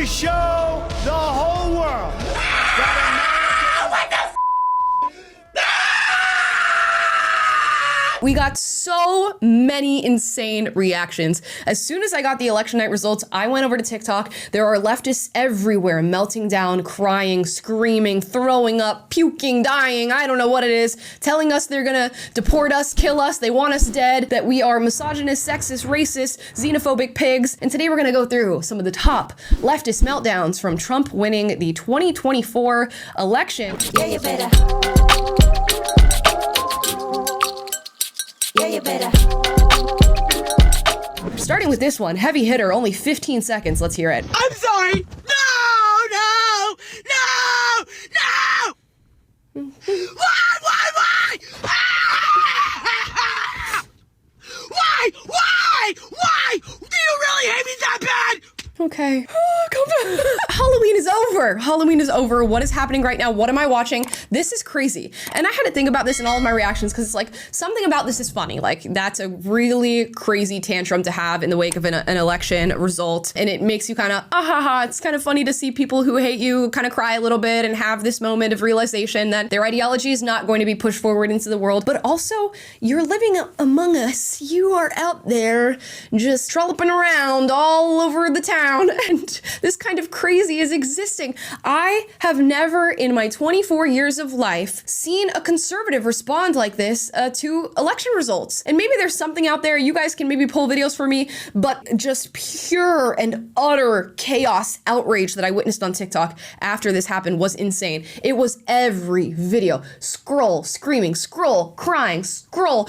to show the whole world that America... We got so many insane reactions. As soon as I got the election night results, I went over to TikTok. There are leftists everywhere melting down, crying, screaming, throwing up, puking, dying, I don't know what it is, telling us they're gonna deport us, kill us, they want us dead, that we are misogynist, sexist, racist, xenophobic pigs. And today we're gonna go through some of the top leftist meltdowns from Trump winning the 2024 election. Yeah, you better. Yeah, you better. Starting with this one, heavy hitter, only 15 seconds. Let's hear it. I'm sorry! No! Why? Why? Do you really hate me that bad? Okay. Calm down. Halloween is over. Halloween is over. What is happening right now? What am I watching? This is crazy. And I had to think about this in all of my reactions because it's like something about this is funny. Like that's a really crazy tantrum to have in the wake of an election result. And it makes you kind of, it's kind of funny to see people who hate you kind of cry a little bit and have this moment of realization that their ideology is not going to be pushed forward into the world. But also you're living among us. You are out there just trolloping around all over the town. And this kind of crazy is existing. I have never in my 24 years of life seen a conservative respond like this to election results. And maybe there's something out there, you guys can maybe pull videos for me, but just pure and utter chaos, outrage that I witnessed on TikTok after this happened was insane. It was every video. Scroll, screaming, scroll, crying, scroll,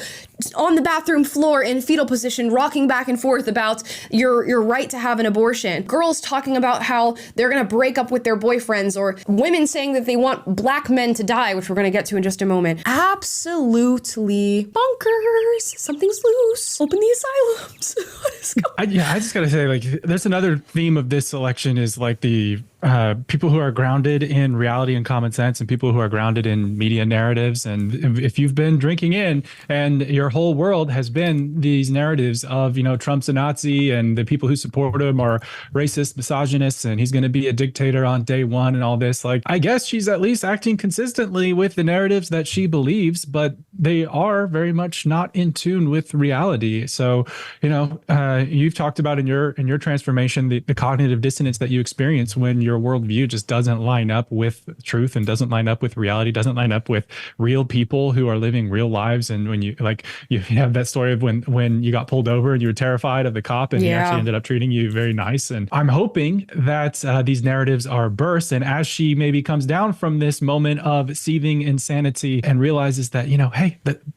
on the bathroom floor in fetal position, rocking back and forth about your right to have an abortion. Girls talking about how they're gonna break up with their boyfriends, or women saying that they want black men to die, which we're gonna get to in just a moment. Absolutely bonkers. Something's loose. Open the asylums. What is going on? I just gotta say, like, there's another theme of this election is like the people who are grounded in reality and common sense, and people who are grounded in media narratives. And if you've been drinking in and your whole world has been these narratives of, you know, Trump's a Nazi and the people who support him are racist, misogynists, and he's going to be a dictator on day one and all this, like, I guess she's at least acting consistently with the narratives that she believes, but they are very much not in tune with reality. So, you know, you've talked about in your transformation, the cognitive dissonance that you experience when your worldview just doesn't line up with truth and doesn't line up with reality, doesn't line up with real people who are living real lives. And when you have that story of when you got pulled over and you were terrified of the cop and he actually ended up treating you very nice. And I'm hoping that these narratives are burst. And as she maybe comes down from this moment of seething insanity and realizes that, you know, hey,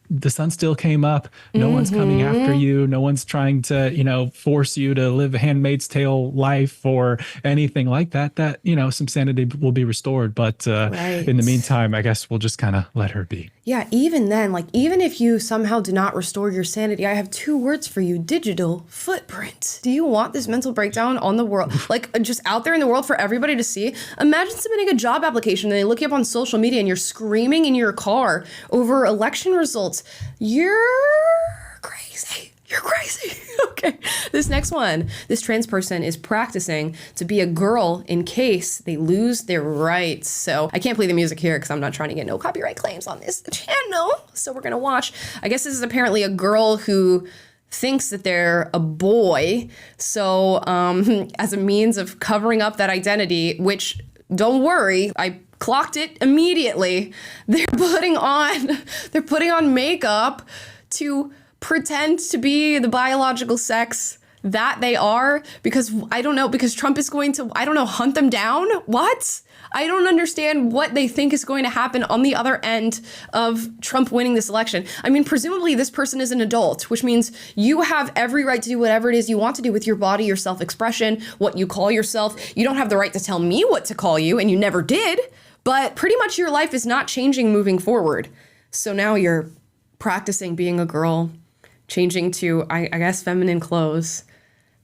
the sun still came up. No one's coming after you. No one's trying to, you know, force you to live a Handmaid's Tale life or anything like that, you know, some sanity will be restored. But in the meantime, I guess we'll just kind of let her be. Yeah, even then, like, even if you somehow do not restore your sanity, I have two words for you: digital footprint. Do you want this mental breakdown on the world, like just out there in the world for everybody to see? Imagine submitting a job application and they look you up on social media and you're screaming in your car over election results. You're crazy. You're crazy. Okay. This next one, this trans person is practicing to be a girl in case they lose their rights. So I can't play the music here because I'm not trying to get no copyright claims on this channel. So we're going to watch. I guess this is apparently a girl who thinks that they're a boy. So as a means of covering up that identity, which, don't worry, I clocked it immediately. They're putting on makeup to pretend to be the biological sex that they are, because I don't know, because Trump is going to, I don't know, hunt them down? What? I don't understand what they think is going to happen on the other end of Trump winning this election. I mean, presumably this person is an adult, which means you have every right to do whatever it is you want to do with your body, your self-expression, what you call yourself. You don't have the right to tell me what to call you, and you never did, but pretty much your life is not changing moving forward. So now you're practicing being a girl, changing to, I guess, feminine clothes,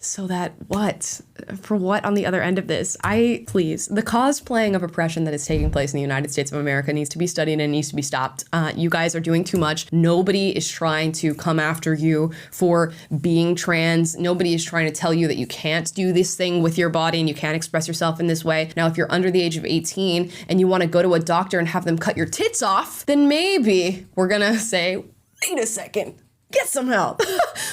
So that what? For what on the other end of this? Please, the cosplaying of oppression that is taking place in the United States of America needs to be studied and needs to be stopped. You guys are doing too much. Nobody is trying to come after you for being trans. Nobody is trying to tell you that you can't do this thing with your body and you can't express yourself in this way. Now, if you're under the age of 18 and you want to go to a doctor and have them cut your tits off, then maybe we're gonna say, wait a second. Get some help.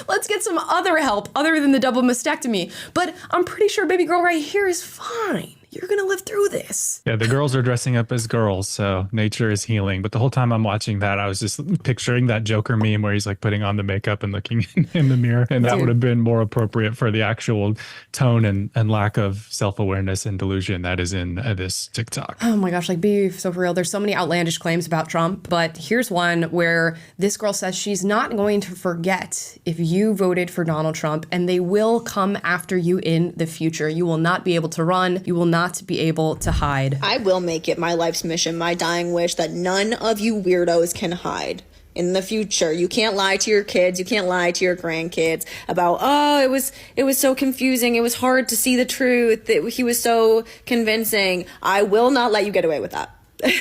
Let's get some other help other than the double mastectomy. But I'm pretty sure baby girl right here is fine. You're going to live through this. Yeah, the girls are dressing up as girls, so nature is healing. But the whole time I'm watching that, I was just picturing that Joker meme where he's like putting on the makeup and looking in the mirror. And that would have been more appropriate for the actual tone and lack of self-awareness and delusion that is in this TikTok. Oh my gosh, like be so for real. There's so many outlandish claims about Trump, but here's one where this girl says she's not going to forget if you voted for Donald Trump, and they will come after you in the future. You will not be able to run. You will not be able to hide. I will make it my life's mission, my dying wish, that none of you weirdos can hide in the future. You can't lie to your kids. You can't lie to your grandkids about, oh, it was so confusing. It was hard to see the truth. He was so convincing. I will not let you get away with that.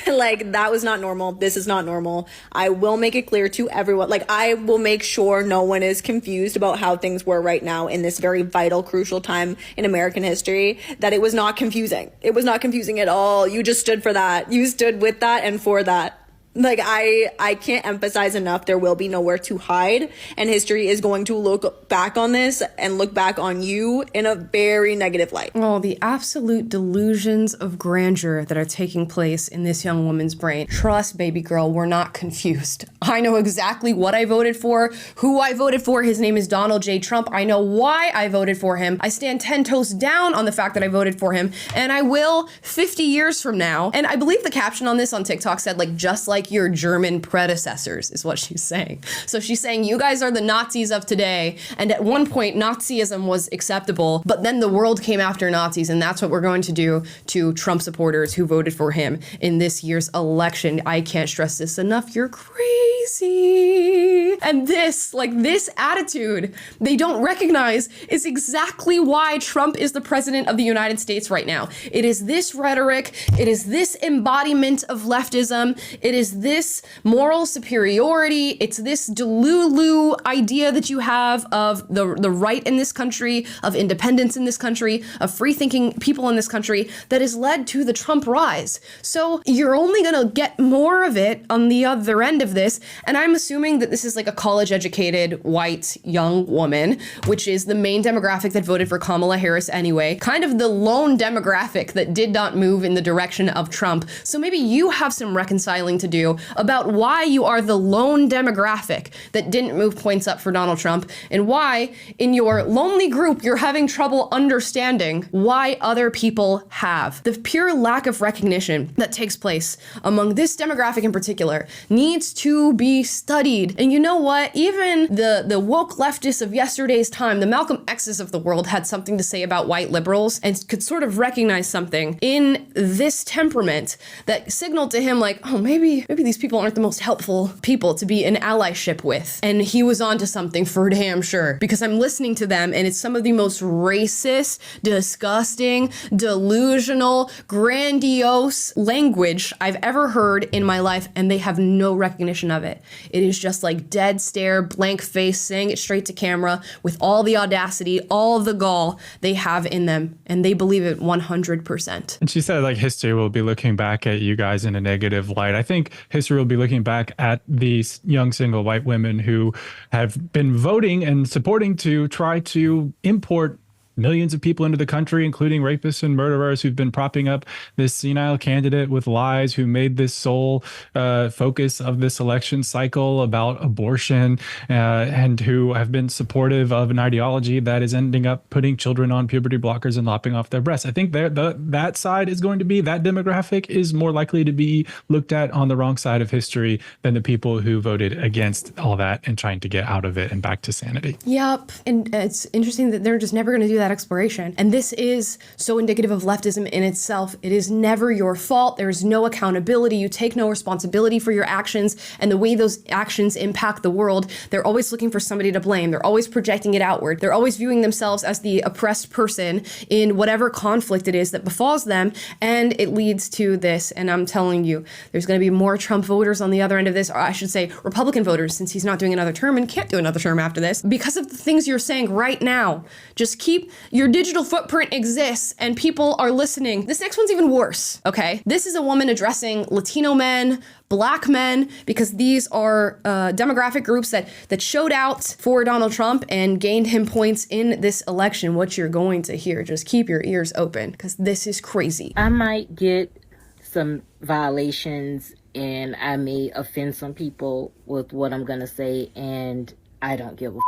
Like, that was not normal. This is not normal. I will make it clear to everyone. Like, I will make sure no one is confused about how things were right now in this very vital, crucial time in American history, that it was not confusing. It was not confusing at all. You just stood for that. You stood with that and for that. Like, I can't emphasize enough, there will be nowhere to hide, and history is going to look back on this and look back on you in a very negative light. Oh, the absolute delusions of grandeur that are taking place in this young woman's brain. Trust, baby girl, we're not confused. I know exactly what I voted for, who I voted for. His name is Donald J. Trump. I know why I voted for him. I stand 10 toes down on the fact that I voted for him, and I will 50 years from now. And I believe the caption on this on TikTok said, like, just like your German predecessors, is what she's saying. So she's saying you guys are the Nazis of today, and at one point Nazism was acceptable, but then the world came after Nazis, and that's what we're going to do to Trump supporters who voted for him in this year's election. I can't stress this enough. You're crazy. And this attitude they don't recognize is exactly why Trump is the president of the United States right now. It is this rhetoric, it is this embodiment of leftism, it is this moral superiority, it's this delulu idea that you have of the right in this country, of independence in this country, of free-thinking people in this country that has led to the Trump rise. So you're only gonna get more of it on the other end of this, and I'm assuming that this is like a college-educated white young woman, which is the main demographic that voted for Kamala Harris anyway, kind of the lone demographic that did not move in the direction of Trump. So maybe you have some reconciling to do about why you are the lone demographic that didn't move points up for Donald Trump, and why in your lonely group you're having trouble understanding why other people have. The pure lack of recognition that takes place among this demographic in particular needs to be studied. And you know what? Even the woke leftists of yesterday's time, the Malcolm X's of the world, had something to say about white liberals and could sort of recognize something in this temperament that signaled to him like, oh, maybe these people aren't the most helpful people to be in allyship with. And he was onto something for damn sure, because I'm listening to them and it's some of the most racist, disgusting, delusional, grandiose language I've ever heard in my life, and they have no recognition of it. It is just like dead stare, blank face, saying it straight to camera with all the audacity, all the gall they have in them, and they believe it 100%. And she said, like, history will be looking back at you guys in a negative light. I think history will be looking back at these young single white women who have been voting and supporting to try to import millions of people into the country, including rapists and murderers who've been propping up this senile candidate with lies, who made this sole focus of this election cycle about abortion, and who have been supportive of an ideology that is ending up putting children on puberty blockers and lopping off their breasts. I think that side is going to be, that demographic is more likely to be looked at on the wrong side of history than the people who voted against all that and trying to get out of it and back to sanity. Yep. And it's interesting that they're just never going to do that that exploration. And this is so indicative of leftism in itself. It is never your fault. There is no accountability. You take no responsibility for your actions and the way those actions impact the world. They're always looking for somebody to blame. They're always projecting it outward. They're always viewing themselves as the oppressed person in whatever conflict it is that befalls them. And it leads to this. And I'm telling you, there's going to be more Trump voters on the other end of this, or I should say Republican voters, since he's not doing another term and can't do another term after this, because of the things you're saying right now. Just keep your digital footprint exists and people are listening. This next one's even worse, okay? This is a woman addressing Latino men, Black men, because these are demographic groups that showed out for Donald Trump and gained him points in this election. What you're going to hear, just keep your ears open, because this is crazy. I might get some violations and I may offend some people with what I'm going to say, and I don't give a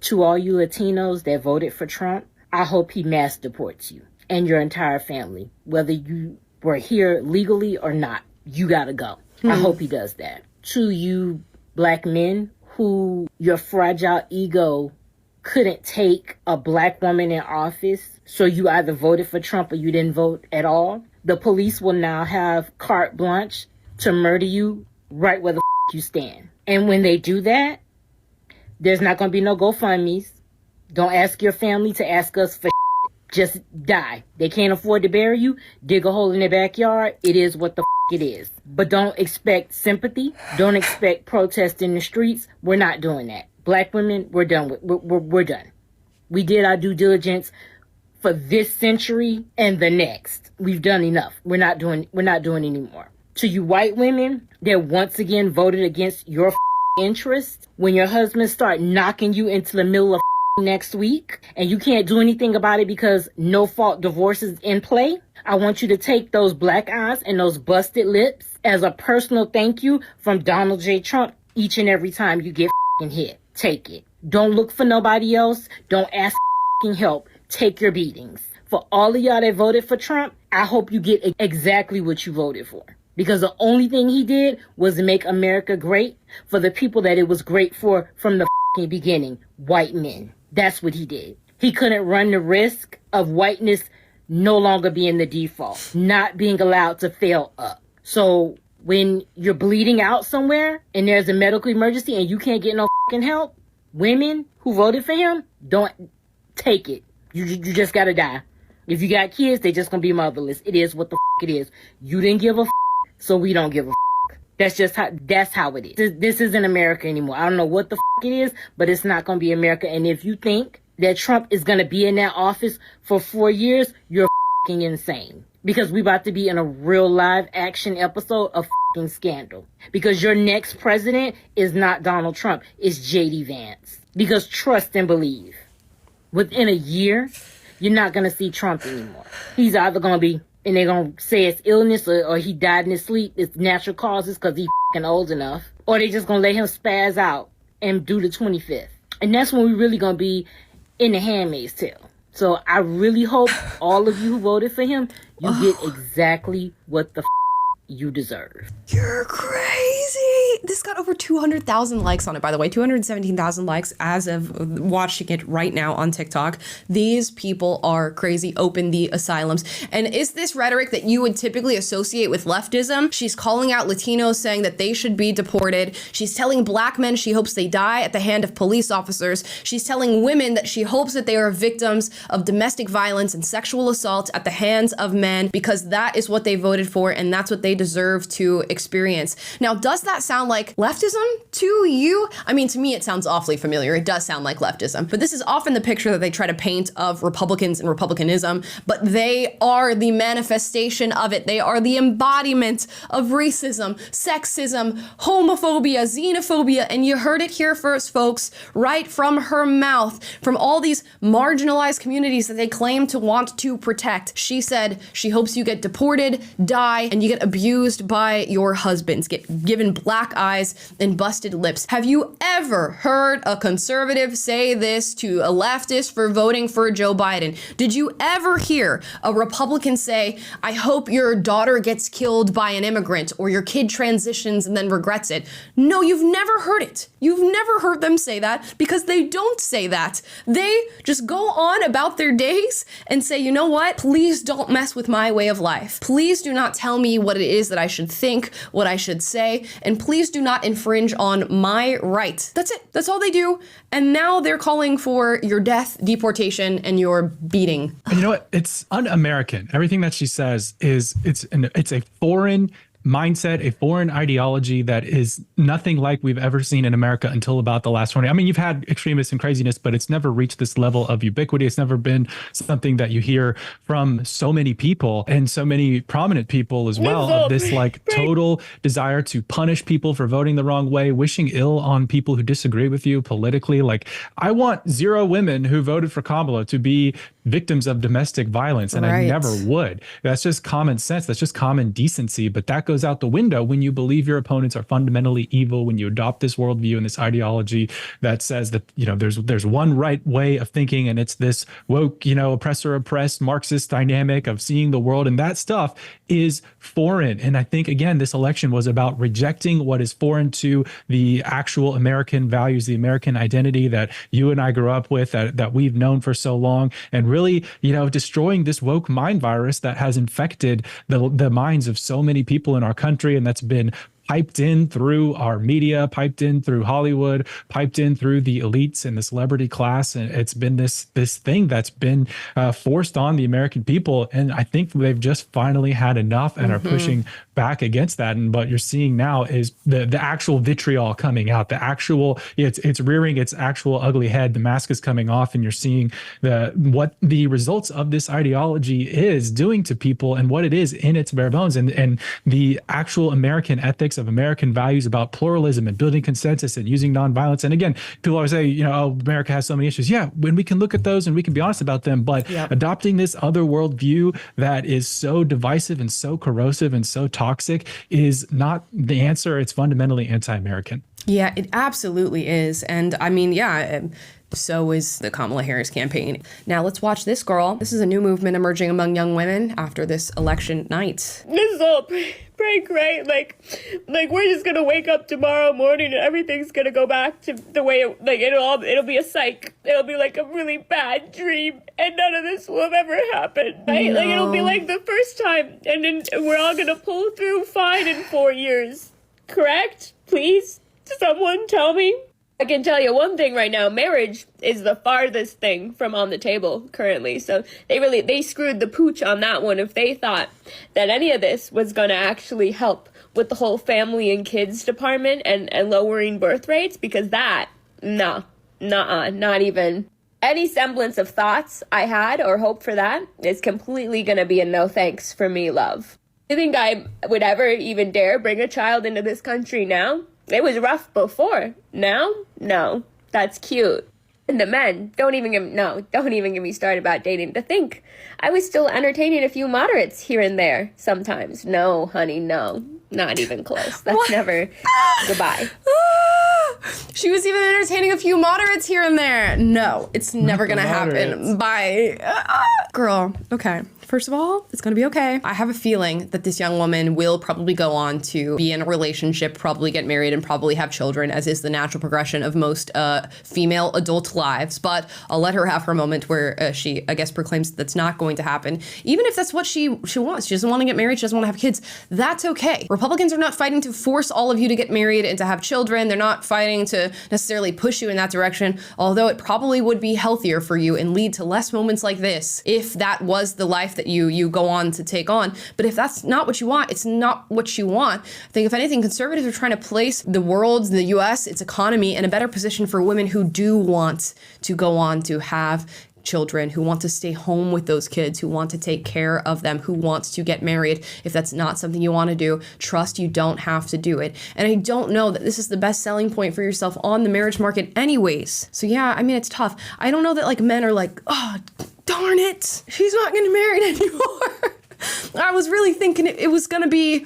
To all you Latinos that voted for Trump, I hope he mass deports you and your entire family, whether you were here legally or not. You gotta go. I hope he does that. To you Black men who your fragile ego couldn't take a Black woman in office, so you either voted for Trump or you didn't vote at all. The police will now have carte blanche to murder you right where the you stand. And when they do that, there's not going to be no GoFundMes. Don't ask your family to ask us for just die. They can't afford to bury you. Dig a hole in their backyard. It is what the it is. But don't expect sympathy. Don't expect protest in the streets. We're not doing that. Black women, we're done with. We're done. We did our due diligence for this century and the next. We've done enough. We're not doing anymore. To you white women that once again voted against your interest, when your husband start knocking you into the middle of next week and you can't do anything about it because no fault divorce is in play, I want you to take those black eyes and those busted lips as a personal thank you from Donald J. Trump each and every time you get hit. Take it. Don't look for nobody else. Don't ask help. Take your beatings. For all of y'all that voted for Trump, I hope you get exactly what you voted for. Because the only thing he did was make America great for the people that it was great for from the beginning, white men. That's what he did. He couldn't run the risk of whiteness no longer being the default, not being allowed to fail up. So when you're bleeding out somewhere and there's a medical emergency and you can't get no help, women who voted for him, don't take it. You just gotta die. If you got kids, they just gonna be motherless. It is what the it is. You didn't give a so we don't give a that's how it is. This isn't America anymore. I don't know what the it is, but it's not going to be America. And if you think that Trump is going to be in that office for 4 years, you're insane. Because we about to be in a real live action episode of scandal. Because your next president is not Donald Trump. It's J.D. Vance. Because trust and believe. Within a year, you're not going to see Trump anymore. He's either going to be, and they're going to say it's illness or he died in his sleep. It's natural causes because he's old enough. Or they just going to let him spaz out and do the 25th. And that's when we really going to be in the Handmaid's Tale. So I really hope all of you who voted for him, you get exactly what the you deserve. You're crazy. This got over 200,000 likes on it, by the way. 217,000 likes as of watching it right now on TikTok. These people are crazy. Open the asylums. And is this rhetoric that you would typically associate with leftism? She's calling out Latinos, saying that they should be deported. She's telling black men she hopes they die at the hand of police officers. She's telling women that she hopes that they are victims of domestic violence and sexual assault at the hands of men, because that is what they voted for and that's what they deserve to experience. Now, does that sound like leftism to you? I mean, to me, it sounds awfully familiar. It does sound like leftism, but this is often the picture that they try to paint of Republicans and republicanism, but they are the manifestation of it. They are the embodiment of racism, sexism, homophobia, xenophobia, and you heard it here first, folks, right from her mouth, from all these marginalized communities that they claim to want to protect. She said she hopes you get deported, die, and you get abused by your husbands, get given black eyes and busted lips. Have you ever heard a conservative say this to a leftist for voting for Joe Biden? Did you ever hear a Republican say, I hope your daughter gets killed by an immigrant or your kid transitions and then regrets it? No, you've never heard it. You've never heard them say that because they don't say that. They just go on about their days and say, you know what? Please don't mess with my way of life. Please do not tell me what it is that I should think, what I should say, and please do not infringe on my right. That's it. That's all they do. And now they're calling for your death, deportation, and your beating. And you know what? It's un-American. Everything that she says is it's a foreign mindset, a foreign ideology that is nothing like we've ever seen in America until about the last 20. I mean, you've had extremists and craziness, but it's never reached this level of ubiquity. It's never been something that you hear from so many people and so many prominent people as well, of this like total desire to punish people for voting the wrong way, wishing ill on people who disagree with you politically. Like, I want 0 women who voted for Kamala to be victims of domestic violence, and I never would. That's just common sense. That's just common decency. But that goes out the window when you believe your opponents are fundamentally evil, when you adopt this worldview and this ideology that says that, you know, there's one right way of thinking, and it's this woke, you know, oppressor oppressed Marxist dynamic of seeing the world, and that stuff is foreign. And I think, again, this election was about rejecting what is foreign to the actual American values, the American identity that you and I grew up with, that we've known for so long, and really, you know, destroying this woke mind virus that has infected the minds of so many people in our country, and that's been piped in through our media, piped in through Hollywood, piped in through the elites and the celebrity class. And it's been this thing that's been forced on the American people. And I think they've just finally had enough and are pushing back against that. And what you're seeing now is the actual vitriol coming out, the actual, it's rearing its actual ugly head. The mask is coming off, and you're seeing what the results of this ideology is doing to people and what it is in its bare bones, and the actual American ethics of American values about pluralism and building consensus and using nonviolence. And again, people always say, you know, oh, America has so many issues. Yeah, when we can look at those and we can be honest about them, but adopting this other worldview that is so divisive and so corrosive and so toxic is not the answer. It's fundamentally anti-American. Yeah, it absolutely is. And I mean, so is the Kamala Harris campaign. Now let's watch this girl. This is a new movement emerging among young women after this election night. This is all pretty great. Like we're just gonna wake up tomorrow morning and everything's gonna go back to the way it'll be a psych. It'll be like a really bad dream, and none of this will have ever happened. Right? No. Like it'll be like the first time, and then we're all gonna pull through fine in 4 years. Correct? Please, someone tell me. I can tell you one thing right now, marriage is the farthest thing from on the table currently. So they screwed the pooch on that one if they thought that any of this was going to actually help with the whole family and kids department and lowering birth rates, because not even any semblance of thoughts I had or hope for that is completely going to be a no thanks for me, love. I think I would ever even dare bring a child into this country now? It was rough before. Now? No. That's cute. And the men, don't even get me started about dating. To think I was still entertaining a few moderates here and there sometimes. No, honey, no. Not even close. That's never. Goodbye. She was even entertaining a few moderates here and there. No, it's never gonna happen. Bye. Girl, okay. First of all, it's gonna be okay. I have a feeling that this young woman will probably go on to be in a relationship, probably get married, and probably have children, as is the natural progression of most female adult lives. But I'll let her have her moment where she, I guess, proclaims that's not going to happen. Even if that's what she wants. She doesn't want to get married. She doesn't want to have kids. That's okay. Republicans are not fighting to force all of you to get married and to have children. They're not fighting to necessarily push you in that direction, although it probably would be healthier for you and lead to less moments like this if that was the life that you go on to take on. But if that's not what you want, it's not what you want. I think if anything, conservatives are trying to place the world, the US, its economy in a better position for women who do want to go on to have children, who want to stay home with those kids, who want to take care of them, who wants to get married. If that's not something you want to do, trust you don't have to do it. And I don't know that this is the best selling point for yourself on the marriage market anyways. So yeah, I mean, it's tough. I don't know that like men are like, oh, darn it, she's not getting married anymore. I was really thinking it was going to be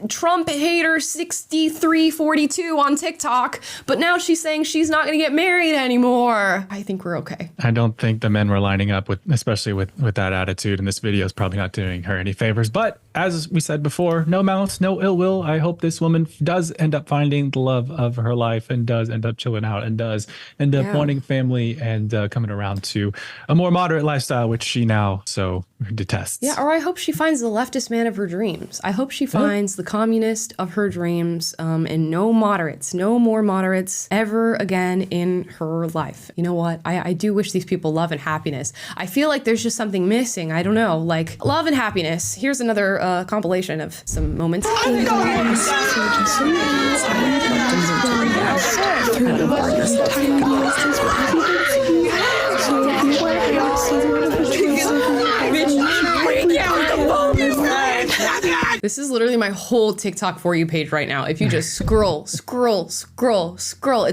Trump hater 6342 on TikTok, but now she's saying she's not going to get married anymore. I think we're okay. I don't think the men were lining up with, especially with that attitude. And this video is probably not doing her any favors. But as we said before, no malice, no ill will. I hope this woman does end up finding the love of her life and does end up chilling out and does end up wanting family and coming around to a more moderate lifestyle, which she now so detests. Yeah, or I hope she finds the leftist man of her dreams. I hope she finds the communist of her dreams, and no more moderates ever again in her life. You know what? I do wish these people love and happiness. I feel like there's just something missing. I don't know, like love and happiness. Here's another compilation of some moments. This is literally my whole TikTok For You page right now. If you just scroll, it's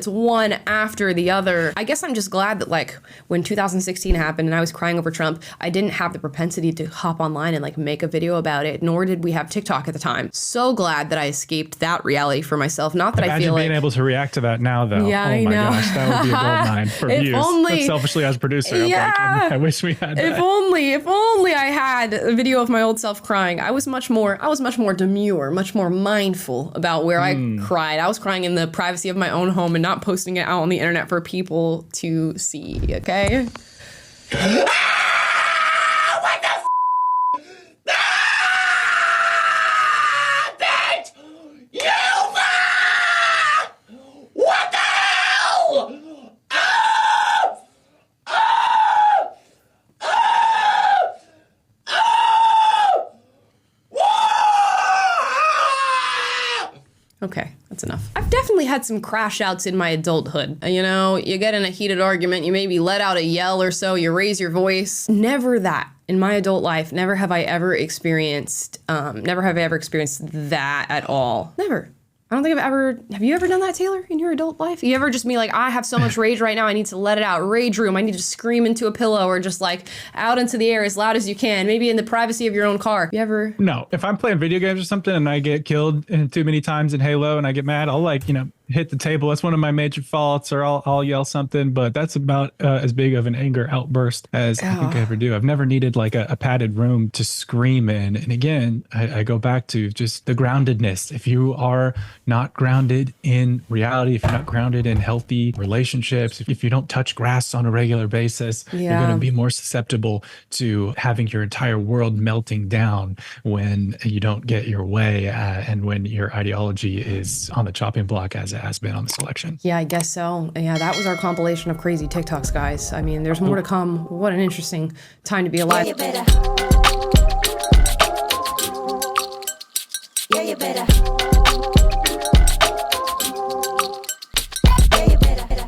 one after the other. I guess I'm just glad that like when 2016 happened and I was crying over Trump, I didn't have the propensity to hop online and like make a video about it, nor did we have TikTok at the time. So glad that I escaped that reality for myself. Not that I feel like... Imagine being able to react to that now though. Yeah, oh my gosh, that would be a gold mine for If views. only- But selfishly as producer, Yeah. I'm like, I wish we had that. If only I had a video of my old self crying. I was much more demure, much more mindful about where I cried. I was crying in the privacy of my own home and not posting it out on the internet for people to see, okay? Okay, that's enough. I've definitely had some crash outs in my adulthood. You know, you get in a heated argument, you maybe let out a yell or so, you raise your voice. Never that. In my adult life, never have I ever experienced that at all. Never. I don't think have you ever done that, Taylor, in your adult life? You ever just be like, I have so much rage right now, I need to let it out. Rage room, I need to scream into a pillow or just like out into the air as loud as you can, maybe in the privacy of your own car. You ever? No, if I'm playing video games or something and I get killed too many times in Halo and I get mad, I'll like, hit the table. That's one of my major faults, or I'll yell something, but that's about as big of an anger outburst as I think I ever do. I've never needed like a padded room to scream in. And again, I go back to just the groundedness. If you are not grounded in reality, if you're not grounded in healthy relationships, if you don't touch grass on a regular basis, you're going to be more susceptible to having your entire world melting down when you don't get your way and when your ideology is on the chopping block as it has been on this election. Yeah, I guess so. Yeah, that was our compilation of crazy TikToks, guys. I mean, there's more to come. What an interesting time to be alive. Yeah, you better.